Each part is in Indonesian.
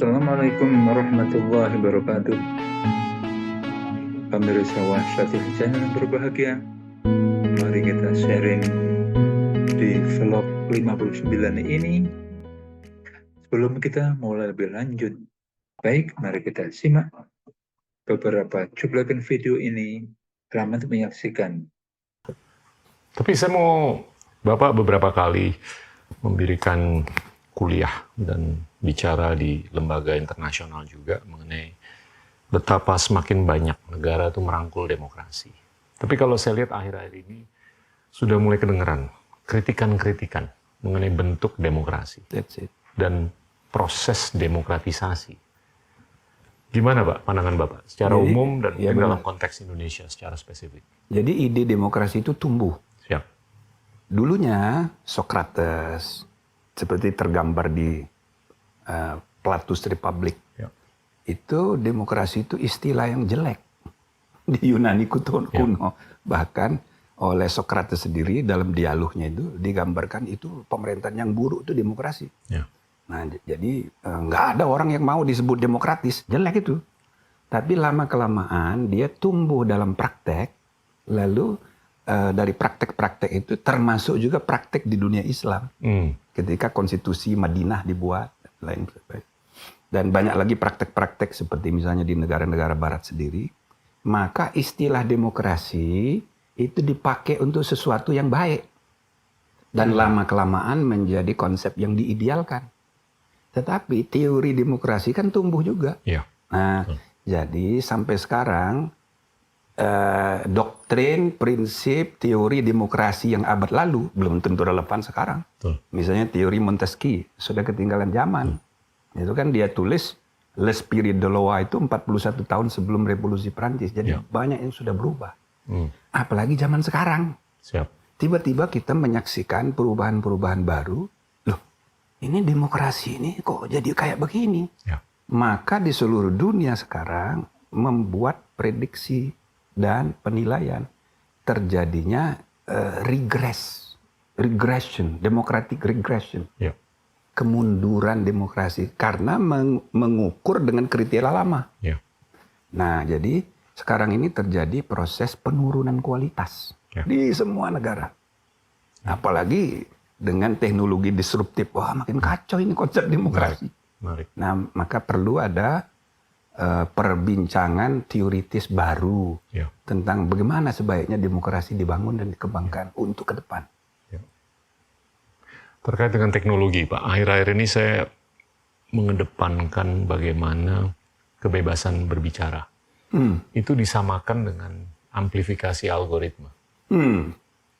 Assalamualaikum warahmatullahi wabarakatuh. Pemirsa Wahsyatif Channel yang berbahagia, mari kita sharing di vlog 59 ini. Sebelum kita mulai lebih lanjut, baik, mari kita simak beberapa cuplikan video ini. Selamat menyaksikan. Tapi saya mau Bapak beberapa kali memberikan kuliah dan bicara di lembaga internasional juga mengenai betapa semakin banyak negara itu merangkul demokrasi. Tapi kalau saya lihat akhir-akhir ini sudah mulai kedengeran kritikan-kritikan mengenai bentuk demokrasi dan proses demokratisasi. Gimana Pak pandangan Bapak secara umum dan dalam konteks Indonesia secara spesifik? Jadi ide demokrasi itu tumbuh. Siap. Dulunya Socrates seperti tergambar di Plautus Republic. Ya. Itu demokrasi itu istilah yang jelek di Yunani kuno. Bahkan oleh Socrates sendiri dalam dialognya itu digambarkan itu pemerintahan yang buruk itu demokrasi. Ya. Nah, jadi nggak ada orang yang mau disebut demokratis, jelek itu. Tapi lama-kelamaan dia tumbuh dalam praktek, lalu dari praktek-praktek itu termasuk juga praktek di dunia Islam. Ketika konstitusi Madinah dibuat, lain sebagainya. Dan banyak lagi praktek-praktek seperti misalnya di negara-negara barat sendiri, maka istilah demokrasi itu dipakai untuk sesuatu yang baik. Dan lama-kelamaan menjadi konsep yang diidealkan. Tetapi teori demokrasi kan tumbuh juga. Ya. Nah, jadi sampai sekarang doktrin, prinsip, teori demokrasi yang abad lalu belum tentu relevan sekarang. Misalnya teori Montesquieu sudah ketinggalan zaman. Itu kan dia tulis L'Esprit de Loi itu 41 tahun sebelum Revolusi Prancis. Jadi banyak yang sudah berubah. Apalagi zaman sekarang. Siap. Tiba-tiba kita menyaksikan perubahan-perubahan baru. Loh, ini demokrasi ini kok jadi kayak begini? Ya. Maka di seluruh dunia sekarang membuat prediksi dan penilaian terjadinya regression, democratic regression. Ya. Kemunduran demokrasi karena mengukur dengan kriteria lama. Ya. Nah, jadi sekarang ini terjadi proses penurunan kualitas di semua negara. Apalagi dengan teknologi disruptif, wah makin kacau ini konsep demokrasi. Menarik. Nah, maka perlu ada perbincangan teoritis baru tentang bagaimana sebaiknya demokrasi dibangun dan dikembangkan untuk ke depan. Terkait dengan teknologi, Pak, akhir-akhir ini saya mengedepankan bagaimana kebebasan berbicara. Itu disamakan dengan amplifikasi algoritma.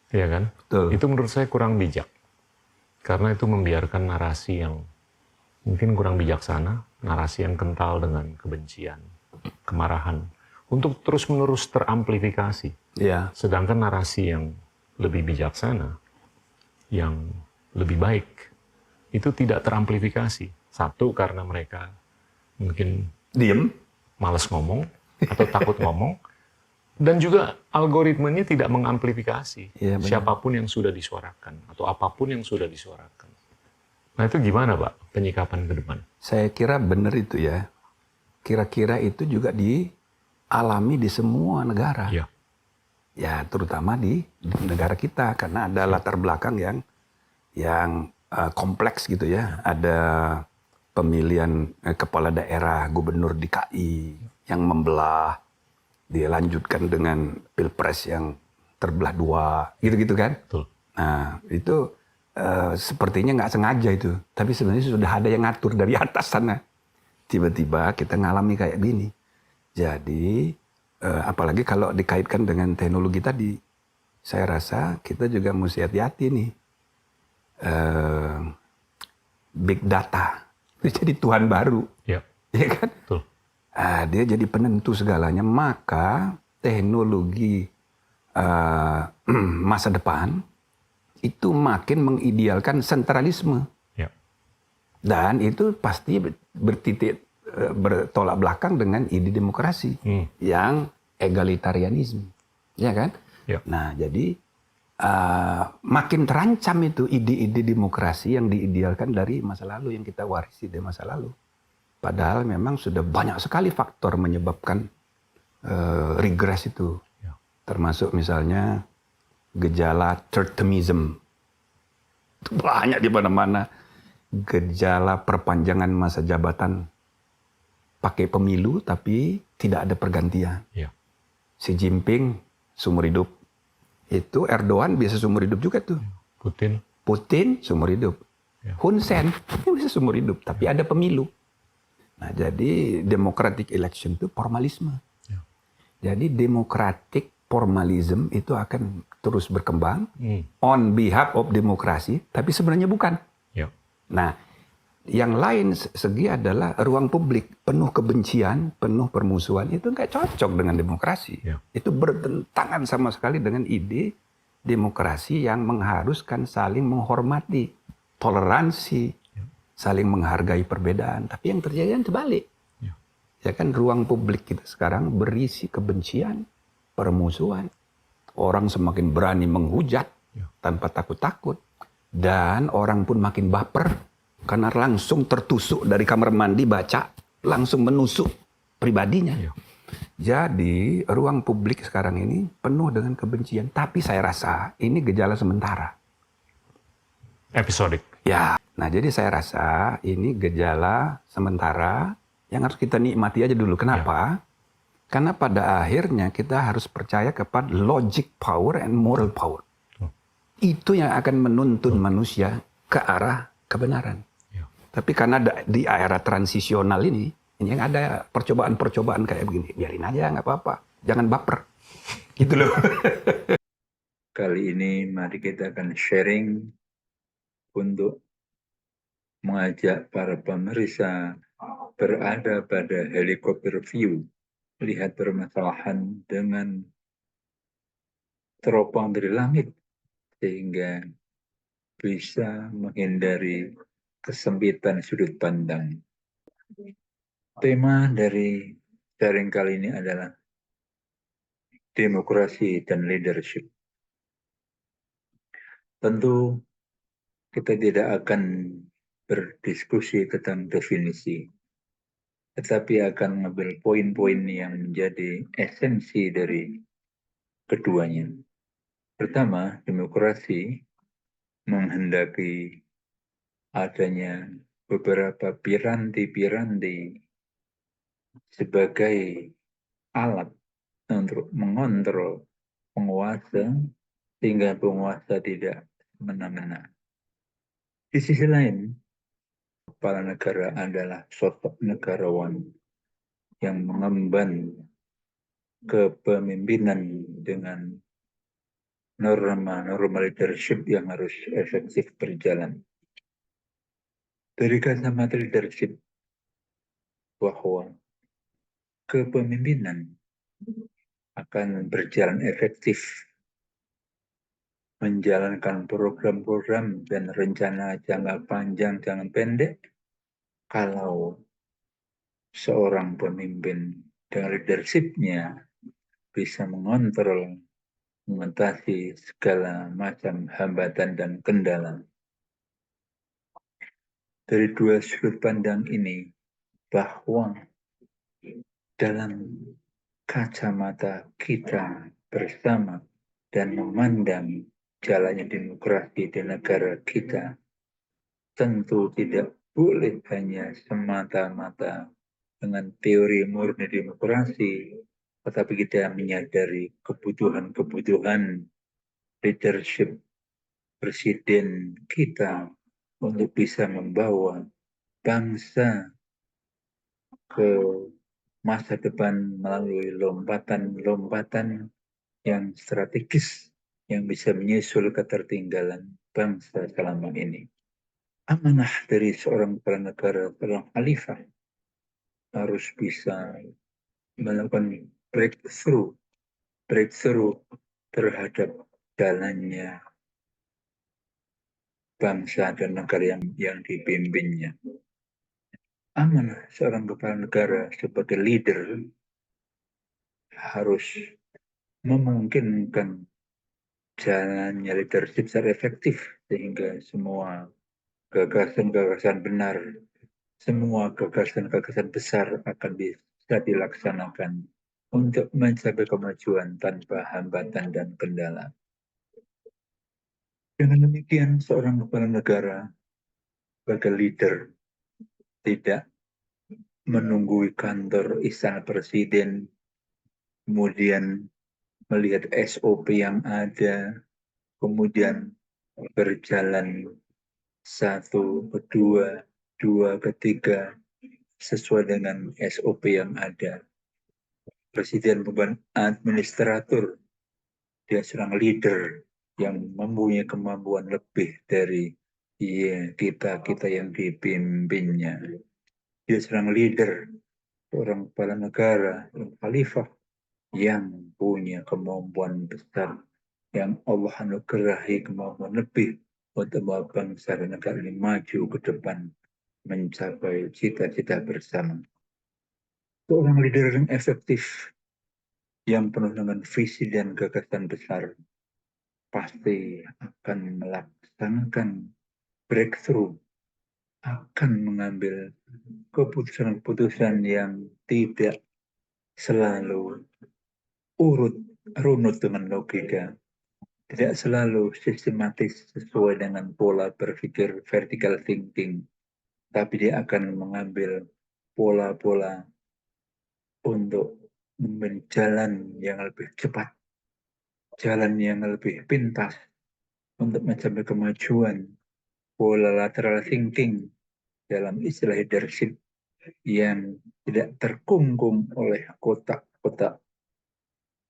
Iya kan? Betul. Itu menurut saya kurang bijak. Karena itu membiarkan narasi yang mungkin kurang bijaksana, narasi yang kental dengan kebencian, kemarahan, untuk terus-menerus teramplifikasi. Ya. Sedangkan narasi yang lebih bijaksana, yang lebih baik, itu tidak teramplifikasi. Satu, karena mereka mungkin Diem. malas ngomong atau takut ngomong, dan juga algoritmanya tidak mengamplifikasi siapapun yang sudah disuarakan atau apapun yang sudah disuarakan. Nah itu gimana Pak penyikapan ke depan? Saya kira benar itu ya. Kira-kira itu juga dialami di semua negara. Ya. Ya terutama di negara kita karena ada latar belakang yang kompleks gitu ya. Ada pemilihan kepala daerah, gubernur DKI yang membelah, dilanjutkan dengan pilpres yang terbelah dua, gitu-gitu kan. Betul. Nah itu sepertinya nggak sengaja itu, tapi sebenarnya sudah ada yang ngatur dari atas sana. Tiba-tiba kita ngalami kayak gini. Jadi apalagi kalau dikaitkan dengan teknologi tadi, saya rasa kita juga mesti hati-hati nih. Big data itu jadi Tuhan baru, ya kan? Betul. Dia jadi penentu segalanya. Maka teknologi masa depan itu makin mengidealkan sentralisme. Ya. Dan itu pasti bertolak belakang dengan ide demokrasi yang egalitarianisme, ya kan? Ya. Nah, jadi makin terancam itu ide-ide demokrasi yang diidealkan dari masa lalu, yang kita warisi dari masa lalu. Padahal memang sudah banyak sekali faktor menyebabkan regres itu. Ya. Termasuk misalnya gejala tertemism. Itu banyak di mana-mana. Gejala perpanjangan masa jabatan pakai pemilu tapi tidak ada pergantian. Ya. Xi Jinping seumur hidup. Itu Erdogan bisa seumur hidup juga tuh. Putin seumur hidup. Ya. Hun Sen bisa seumur hidup, tapi ada pemilu. Nah, jadi democratic election itu formalisme. Ya. Jadi democratic formalism itu akan terus berkembang on behalf of demokrasi, tapi sebenarnya bukan. Ya. Nah, yang lain segi adalah ruang publik penuh kebencian, penuh permusuhan, itu nggak cocok dengan demokrasi. Ya. Itu bertentangan sama sekali dengan ide demokrasi yang mengharuskan saling menghormati, toleransi, saling menghargai perbedaan. Tapi yang terjadi kan terbalik. Ya kan, ruang publik kita sekarang berisi kebencian, permusuhan. Orang semakin berani menghujat tanpa takut-takut. Dan orang pun makin baper karena langsung tertusuk dari kamar mandi baca, langsung menusuk pribadinya. Jadi ruang publik sekarang ini penuh dengan kebencian. Tapi saya rasa ini gejala sementara. Episodik. Ya, nah jadi saya rasa ini gejala sementara yang harus kita nikmati aja dulu. Kenapa? Karena pada akhirnya kita harus percaya kepada logic power and moral power. Itu yang akan menuntun manusia ke arah kebenaran. Tapi karena di era transisional ini yang ada percobaan-percobaan kayak begini, biarin aja, nggak apa-apa. Jangan baper. Gitu loh. Kali ini mari kita akan sharing untuk mengajak para pemirsa berada pada helikopter view, melihat permasalahan dengan teropong dari langit, sehingga bisa menghindari kesempitan sudut pandang. Tema dari sharing kali ini adalah demokrasi dan leadership. Tentu kita tidak akan berdiskusi tentang definisi, tetapi akan mengambil poin-poin yang menjadi esensi dari keduanya. Pertama, demokrasi menghendaki adanya beberapa piranti-piranti sebagai alat untuk mengontrol penguasa sehingga penguasa tidak semena-mena. Di sisi lain, kepala negara adalah sosok negarawan yang mengemban kepemimpinan dengan norma leadership yang harus efektif berjalan. Dari kacamata leadership, bahwa kepemimpinan akan berjalan efektif, menjalankan program-program dan rencana jangka panjang, jangka pendek, kalau seorang pemimpin dengan leadership-nya bisa mengontrol, mengatasi segala macam hambatan dan kendala. Dari dua sudut pandang ini, bahwa dalam kacamata kita bersama dan memandang jalannya demokrasi di negara kita, tentu tidak boleh hanya semata-mata dengan teori murni demokrasi, tetapi kita menyadari kebutuhan-kebutuhan leadership presiden kita untuk bisa membawa bangsa ke masa depan melalui lompatan-lompatan yang strategis yang bisa menyusul ketertinggalan bangsa selama ini. Amanah dari seorang kepala negara, seorang khalifah, harus bisa melakukan breakthrough terhadap jalannya bangsa dan negara yang dipimpinnya. Amanah seorang kepala negara sebagai leader harus memungkinkan jalannya leadership secara efektif sehingga semua gagasan-gagasan benar semua gagasan-gagasan besar akan bisa dilaksanakan untuk mencapai kemajuan tanpa hambatan dan kendala. Dengan demikian, seorang kepala negara sebagai leader tidak menunggu kantor istana presiden, kemudian melihat SOP yang ada, kemudian berjalan satu, kedua, dua, ketiga, sesuai dengan SOP yang ada. Presiden bukan administrator, dia seorang leader yang mempunyai kemampuan lebih dari kita yang dipimpinnya. Dia seorang leader, seorang kepala negara, khalifah yang punya kemampuan besar, yang Allah anugerahi kemampuan lebih untuk membawa bangsa dan negara ini maju ke depan mencapai cita-cita bersama. Seorang leader yang efektif, yang penuh dengan visi dan gagasan besar, pasti akan melaksanakan breakthrough, akan mengambil keputusan-keputusan yang tidak selalu runut dengan logika, tidak selalu sistematis sesuai dengan pola berpikir vertical thinking, tapi dia akan mengambil pola-pola untuk memilih jalan yang lebih cepat, jalan yang lebih pintas untuk mencapai kemajuan, pola lateral thinking dalam istilah leadership yang tidak terkungkung oleh kotak-kotak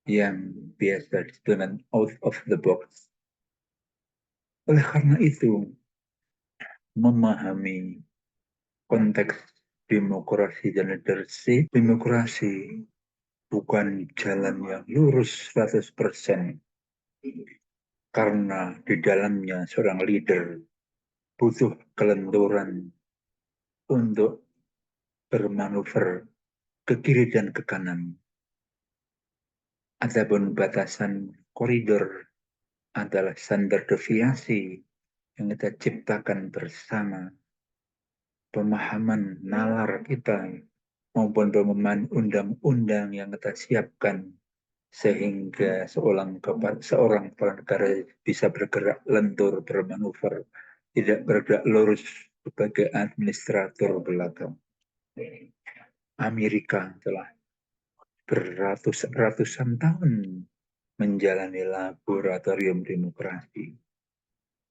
yang biasa disebut dengan out of the box. Oleh karena itu, memahami konteks demokrasi dan leadership, demokrasi bukan jalan yang lurus 100%, karena di dalamnya seorang leader butuh kelenturan untuk bermanuver ke kiri dan ke kanan. Adapun batasan koridor adalah standar deviasi yang kita ciptakan bersama, pemahaman nalar kita maupun pemahaman undang-undang yang kita siapkan sehingga seorang kepala negara bisa bergerak lentur, bermanuver, tidak bergerak lurus sebagai administrator belakang. Amerika telah beratus-ratusan tahun menjalani laboratorium demokrasi.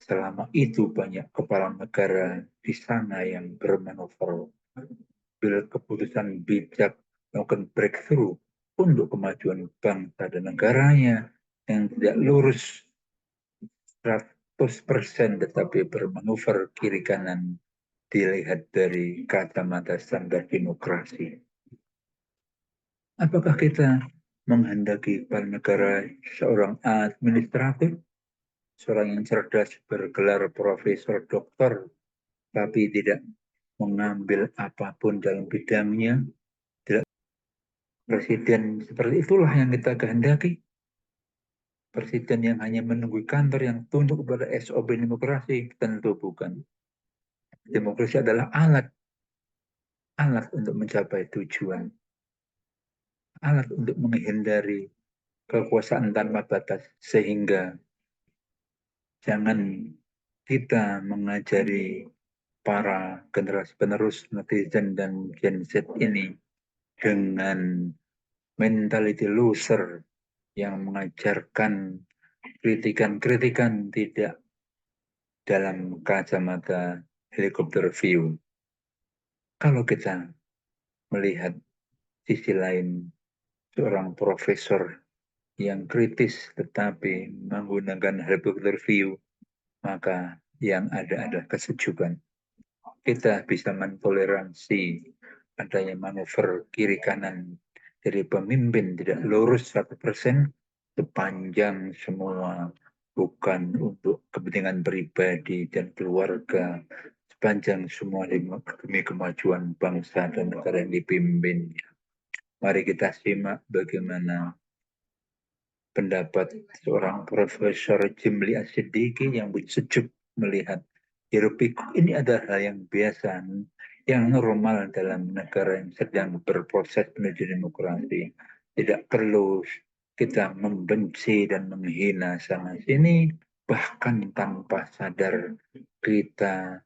Selama itu banyak kepala negara di sana yang bermanuver, ambil keputusan bijak, melakukan breakthrough untuk kemajuan bangsa dan negaranya yang tidak lurus 100% tetapi bermanuver kiri kanan dilihat dari kacamata standar demokrasi. Apakah kita menghendaki kepala negara seorang administratif, seorang yang cerdas bergelar profesor doktor, tapi tidak mengambil apapun dalam bidangnya? Tidak. Presiden seperti itulah yang kita kehendaki. Presiden yang hanya menunggu kantor yang tunduk kepada SOP demokrasi, tentu bukan. Demokrasi adalah alat untuk mencapai tujuan, alat untuk menghindari kekuasaan tanpa batas, sehingga jangan kita mengajari para generasi penerus netizen dan Gen Z ini dengan mentality loser yang mengajarkan kritikan-kritikan tidak dalam kacamata helikopter view. Kalau kita melihat sisi lain, seorang profesor yang kritis tetapi menggunakan helikopter view, maka yang ada adalah kesejukan. Kita bisa mentoleransi adanya manuver kiri kanan dari pemimpin tidak lurus 100% sepanjang semua bukan untuk kepentingan pribadi dan keluarga, sepanjang semua demi kemajuan bangsa dan negara yang dipimpinnya. Mari kita simak bagaimana pendapat seorang Profesor Jimli As-Siddiqi yang sejuk melihat hiruk pikuk ini adalah hal yang biasa yang normal dalam negara yang sedang berproses menuju demokrasi. Tidak perlu kita membenci dan menghina sana sini, bahkan tanpa sadar kita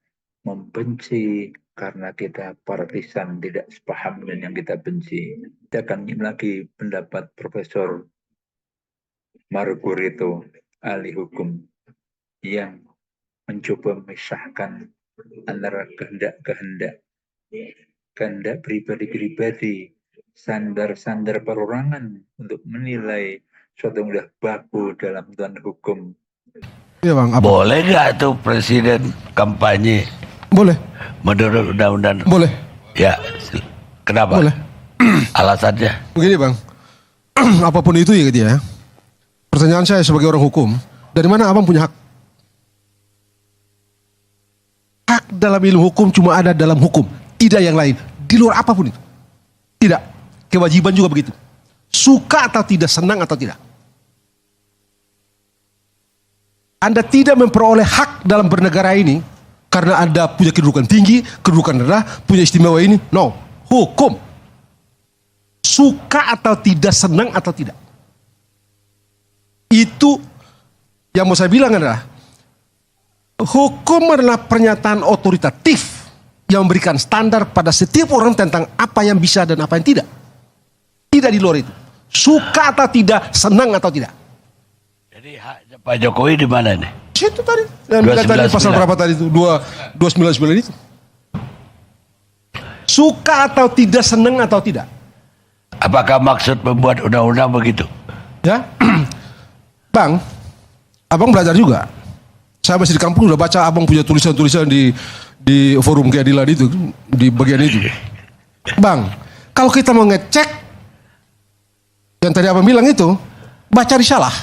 membenci karena kita partisan, tidak sepaham dengan yang kita benci. Kita akan lagi pendapat Profesor Margarito, ahli hukum, yang mencoba memisahkan antara kehendak pribadi-pribadi, sandar-sandar perorangan untuk menilai suatu yang sudah baku dalam tuan hukum. Iya bang, apa? Boleh nggak tuh presiden kampanye Boleh, menurut undang-undang? boleh, Ya, kenapa? boleh. Alasannya? Begini bang, apapun itu ya gitu ya. Pertanyaan saya sebagai orang hukum, dari mana abang punya hak? Hak dalam ilmu hukum cuma ada dalam hukum, tidak yang lain. Di luar apapun itu. Tidak. Kewajiban juga begitu. Suka atau tidak, senang atau tidak. Anda tidak memperoleh hak dalam bernegara ini karena Anda punya kedudukan tinggi, kedudukan rendah, punya istimewa ini. No. Hukum. Suka atau tidak, senang atau tidak. Itu yang mau saya bilang adalah hukum adalah pernyataan otoritatif yang memberikan standar pada setiap orang tentang apa yang bisa dan apa yang tidak. Tidak di luar itu. Suka atau tidak, senang atau tidak. Jadi haknya Pak Jokowi di mana nih? Itu tadi. Yang bilang tadi pasal berapa tadi itu? 299 itu. Suka atau tidak, senang atau tidak. Apakah maksud membuat undang-undang begitu? Ya. Bang, abang belajar juga. Saya masih di kampung udah baca abang punya tulisan-tulisan di forum keadilan itu, di bagian itu. Bang, kalau kita mau ngecek yang tadi abang bilang itu, baca risalah.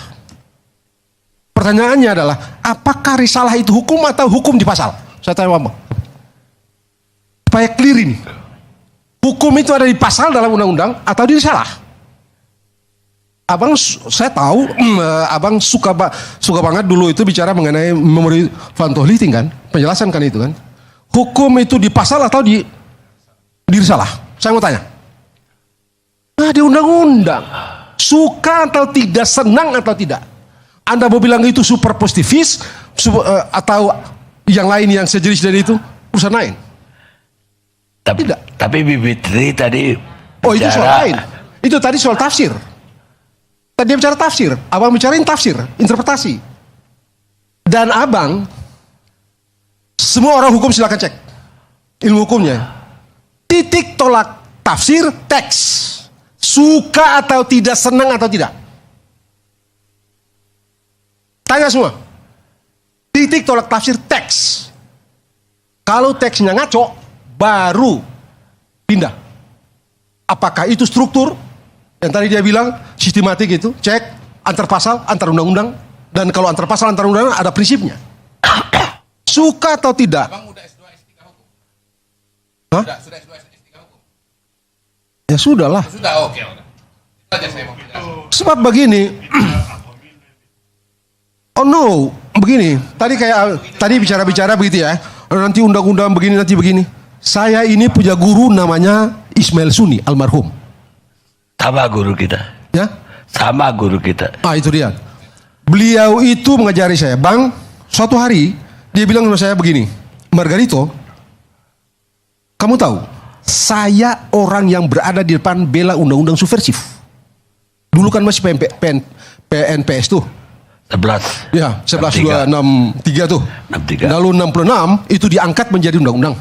Pertanyaannya adalah, apakah risalah itu hukum atau hukum di pasal? Saya tanya abang. Supaya clear ini. Hukum itu ada di pasal dalam undang-undang atau di risalah? Abang, saya tahu, abang suka banget dulu itu bicara mengenai memori van Tohliting kan, penjelasan kan itu kan. Hukum itu di pasal atau di risalah? Saya mau tanya. Nah, di undang-undang. Suka atau tidak, senang atau tidak. Anda mau bilang itu super positifis atau yang lain yang sejenis dari itu, urusan lain. Tidak. Tapi Bibitri tadi Oh, itu soal lain. Itu tadi soal tafsir. Tadi dia bicara tafsir, abang bicarain tafsir, interpretasi. Dan abang, semua orang hukum silakan cek ilmu hukumnya. Titik tolak tafsir teks. Suka atau tidak, senang atau tidak. Tanya semua. Titik tolak tafsir teks. Kalau teksnya ngaco, baru pindah. Apakah itu struktur? Yang tadi dia bilang sistematik itu, cek antar pasal, antar undang-undang, dan kalau antar pasal, antar undang-undang ada prinsipnya. Suka atau tidak? Abang udah S2 S3 hukum? Hah? Sudah S2 S3 hukum? Ya sudah lah. Sudah, oke. Itu aja saya mau bilang. Sebab begini. Oh no, begini. Tadi bicara-bicara begitu ya. Nanti undang-undang begini, nanti begini. Saya ini punya guru namanya Ismail Suni, almarhum. sama guru kita. Ya? Sama guru kita. Ah, itu dia. Beliau itu mengajari saya, Bang, suatu hari dia bilang sama saya begini, Margarito, kamu tahu, saya orang yang berada di depan bela undang-undang subversif. Dulu kan masih PNPS tuh. 11. Ya, 11263 tuh. 63. Lalu 66 itu diangkat menjadi undang-undang.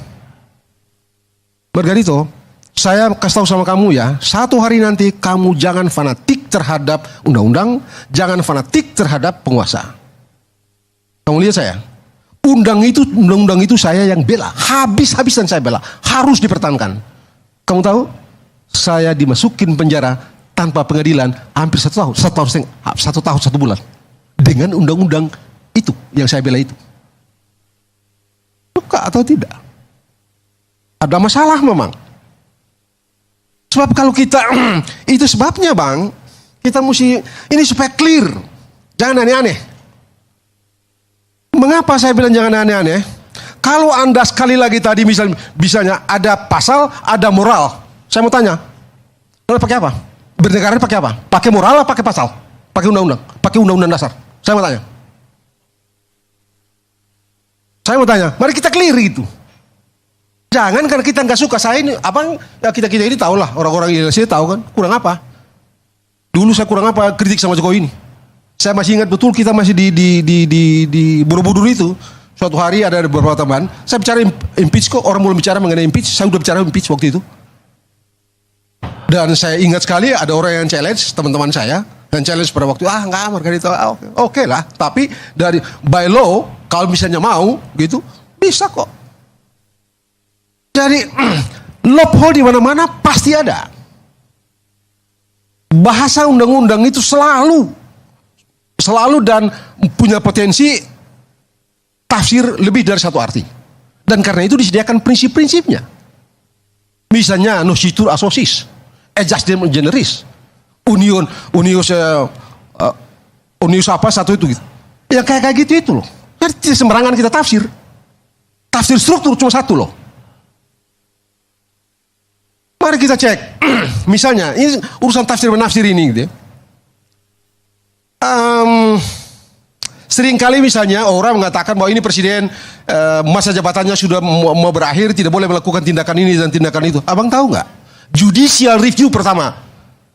Margarito, saya kasih tahu sama kamu ya, satu hari nanti kamu jangan fanatik terhadap undang-undang, jangan fanatik terhadap penguasa. Kamu lihat saya, undang-undang itu saya yang bela, habis-habisan saya bela, harus dipertahankan. Kamu tahu, saya dimasukin penjara tanpa pengadilan hampir 1 tahun, 1 tahun 1 bulan dengan undang-undang itu yang saya bela itu. Suka atau tidak? Ada masalah memang. Sebab kalau kita, itu sebabnya Bang, kita mesti, ini supaya clear. Jangan aneh-aneh. Mengapa saya bilang jangan aneh-aneh? Kalau Anda sekali lagi tadi misalnya ada pasal, ada moral. Saya mau tanya, Anda pakai apa? Bernegara pakai apa? Pakai moral atau pakai pasal? Pakai undang-undang? Pakai undang-undang dasar? Saya mau tanya. Mari kita clear itu. Jangan karena kita nggak suka. Saya ini, ya kita ini tahu lah, orang-orang Indonesia tahu kan, kurang apa. Dulu saya kurang apa kritik sama Jokowi ini. Saya masih ingat betul kita masih di Borobudur itu. Suatu hari ada beberapa teman, saya bicara impeach kok, orang mulai bicara mengenai impeach, saya udah bicara impeach waktu itu. Dan saya ingat sekali ada orang yang challenge, teman-teman saya, yang challenge pada waktu, nggak Margarito, oke lah. Tapi dari by law, kalau misalnya mau, gitu, bisa kok. Jadi, loophole di mana-mana pasti ada. Bahasa undang-undang itu selalu dan punya potensi tafsir lebih dari satu arti. Dan karena itu disediakan prinsip-prinsipnya. Misalnya nocitur associs, adjustem generis, unius apa satu itu gitu. Yang kayak gitu itu loh. Jadi sembarangan kita tafsir. Tafsir struktur cuma satu loh. Mari kita cek. Misalnya, ini urusan tafsir menafsir ini gitu ya. Seringkali misalnya orang mengatakan bahwa ini presiden masa jabatannya sudah mau berakhir, tidak boleh melakukan tindakan ini dan tindakan itu. Abang tahu nggak? Judicial review pertama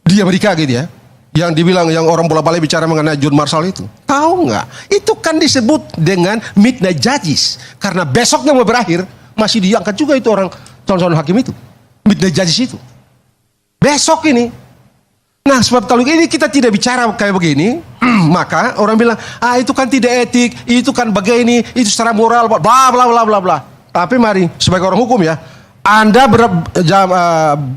di Amerika gitu ya, yang dibilang yang orang bola-balik bicara mengenai John Marshall itu. Tahu nggak? Itu kan disebut dengan midnight judges, karena besoknya mau berakhir masih diangkat juga itu orang calon-calon hakim itu, midnight judges itu. Besok ini. Nah, sebab kalau ini kita tidak bicara kayak begini, maka orang bilang, itu kan tidak etik, itu kan begini, itu secara moral, bla bla bla bla bla. Tapi mari, sebagai orang hukum ya, Anda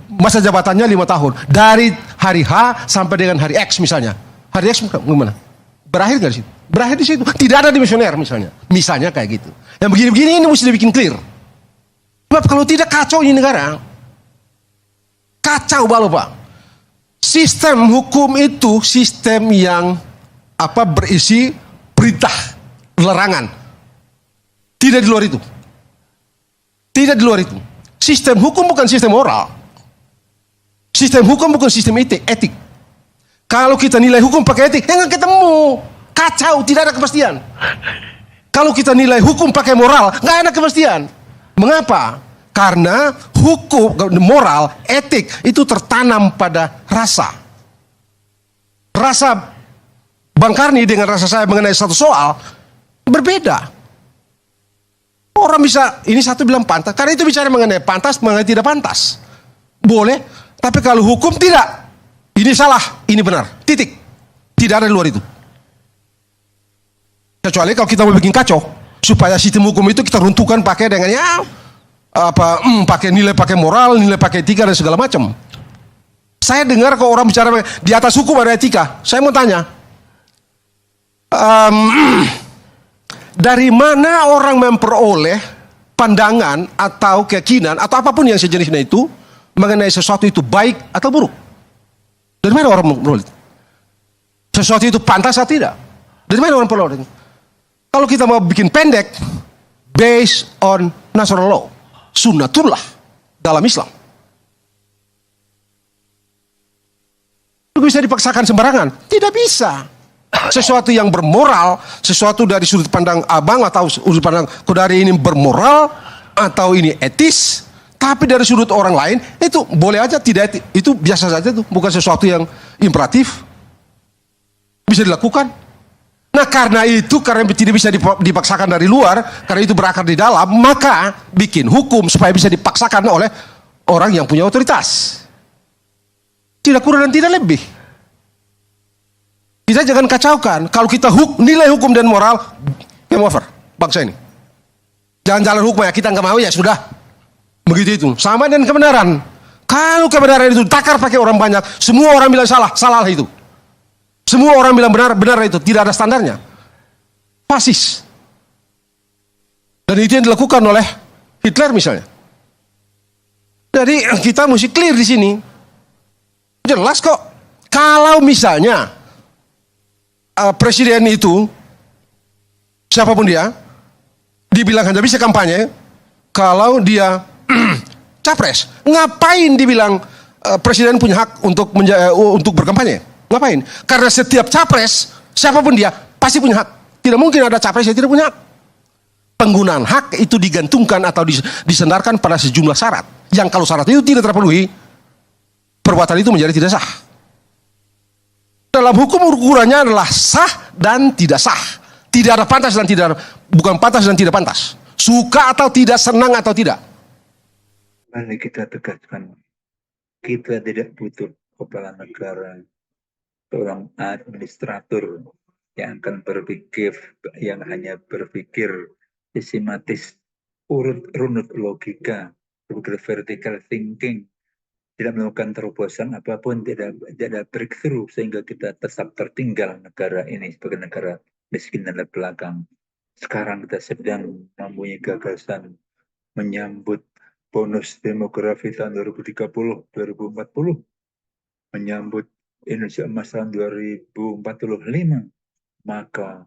masa jabatannya 5 tahun. Dari hari H sampai dengan hari X misalnya. Hari X gimana? Berakhir nggak di situ? Berakhir di situ. Tidak ada dimisioner misalnya. Misalnya kayak gitu. Yang begini-begini ini mesti dibikin clear. Sebab kalau tidak kacau ini negara. Kacau balau Pak. Sistem hukum itu sistem yang berisi perintah, larangan. Tidak di luar itu. Tidak di luar itu. Sistem hukum bukan sistem moral. Sistem hukum bukan sistem etik. Kalau kita nilai hukum pakai etik, nggak ketemu. Kacau, tidak ada kepastian. Kalau kita nilai hukum pakai moral, nggak ada kepastian. Mengapa? Karena hukum, moral, etik itu tertanam pada rasa. Rasa Bang Karni dengan rasa saya mengenai satu soal berbeda. Orang bisa, ini satu bilang pantas, karena itu bicara mengenai pantas, mengenai tidak pantas. Boleh, tapi kalau hukum tidak. Ini salah, ini benar. Titik. Tidak ada di luar itu. Kecuali kalau kita mau bikin kacau, supaya sistem hukum itu kita runtuhkan pakai dengan pakai nilai, pakai moral, nilai pakai etika dan segala macam. Saya dengar kalau orang bicara di atas hukum ada etika. Saya mau tanya, dari mana orang memperoleh pandangan atau keyakinan atau apapun yang sejenisnya itu mengenai sesuatu itu baik atau buruk? Dari mana orang memperoleh? Sesuatu itu pantas atau tidak? Dari mana orang memperoleh? Kalau kita mau bikin pendek, based on natural law. Sunnatullah dalam Islam. Itu bisa dipaksakan sembarangan? Tidak bisa. Sesuatu yang bermoral, sesuatu dari sudut pandang abang atau sudut pandang kodari ini bermoral atau ini etis, tapi dari sudut orang lain itu boleh aja tidak etis. Itu biasa saja tuh, bukan sesuatu yang imperatif. Bisa dilakukan. Nah karena itu, karena tidak bisa dipaksakan dari luar, karena itu berakar di dalam, maka bikin hukum supaya bisa dipaksakan oleh orang yang punya otoritas. Tidak kurang dan tidak lebih. Kita jangan kacaukan, kalau kita nilai hukum dan moral, game over, bangsa ini. Jangan jalan hukum ya, kita nggak mau ya sudah. Begitu itu, sama dengan kebenaran. Kalau kebenaran itu takar pakai orang banyak, semua orang bilang salah, salah itu. Semua orang bilang benar, benar itu. Tidak ada standarnya. Fasis. Dan itu yang dilakukan oleh Hitler misalnya. Jadi kita mesti clear di sini. Jelas kok. Kalau misalnya presiden itu, siapapun dia Dibilang hanya bisa kampanye kalau dia capres. Ngapain dibilang presiden punya hak untuk berkampanye? Ngapain? Karena setiap capres, siapapun dia, pasti punya hak. Tidak mungkin ada capres yang tidak punya hak. Penggunaan hak itu digantungkan atau disandarkan pada sejumlah syarat. Yang kalau syarat itu tidak terpenuhi, perbuatan itu menjadi tidak sah. Dalam hukum ukurannya adalah sah dan tidak sah. Tidak ada pantas dan bukan pantas dan tidak pantas. Suka atau tidak, senang atau tidak. Mari kita tegaskan, kita tidak butuh kepala negara, seorang administrator yang akan berpikir, yang hanya berpikir sistematis, runut logika, berpikir vertical thinking, tidak melakukan terobosan apapun, tidak ada breakthrough sehingga kita tetap tertinggal negara ini sebagai negara miskin dan belakang. Sekarang kita sedang mempunyai gagasan menyambut bonus demografi tahun 2030-2040, menyambut Indonesia Emas tahun 2045, maka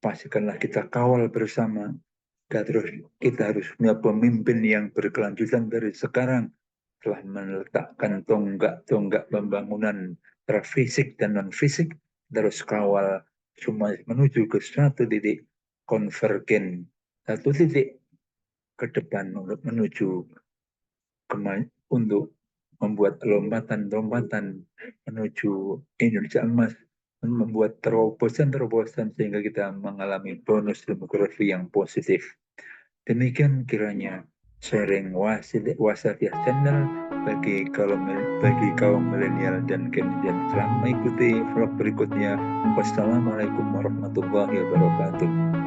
pastikanlah kita kawal bersama. Kita harus punya pemimpin yang berkelanjutan dari sekarang, telah meletakkan tonggak-tonggak pembangunan secara fisik dan non-fisik. Kita harus kawal semua menuju ke satu titik konvergen, satu titik ke depan untuk menuju untuk membuat lompatan-lompatan menuju Indonesia Emas, membuat terobosan-terobosan sehingga kita mengalami bonus demografi yang positif. Demikian kiranya sharing Wasatiyah Channel bagi kaum milenial dan kemudian selamat mengikuti vlog berikutnya. Wassalamualaikum warahmatullahi wabarakatuh.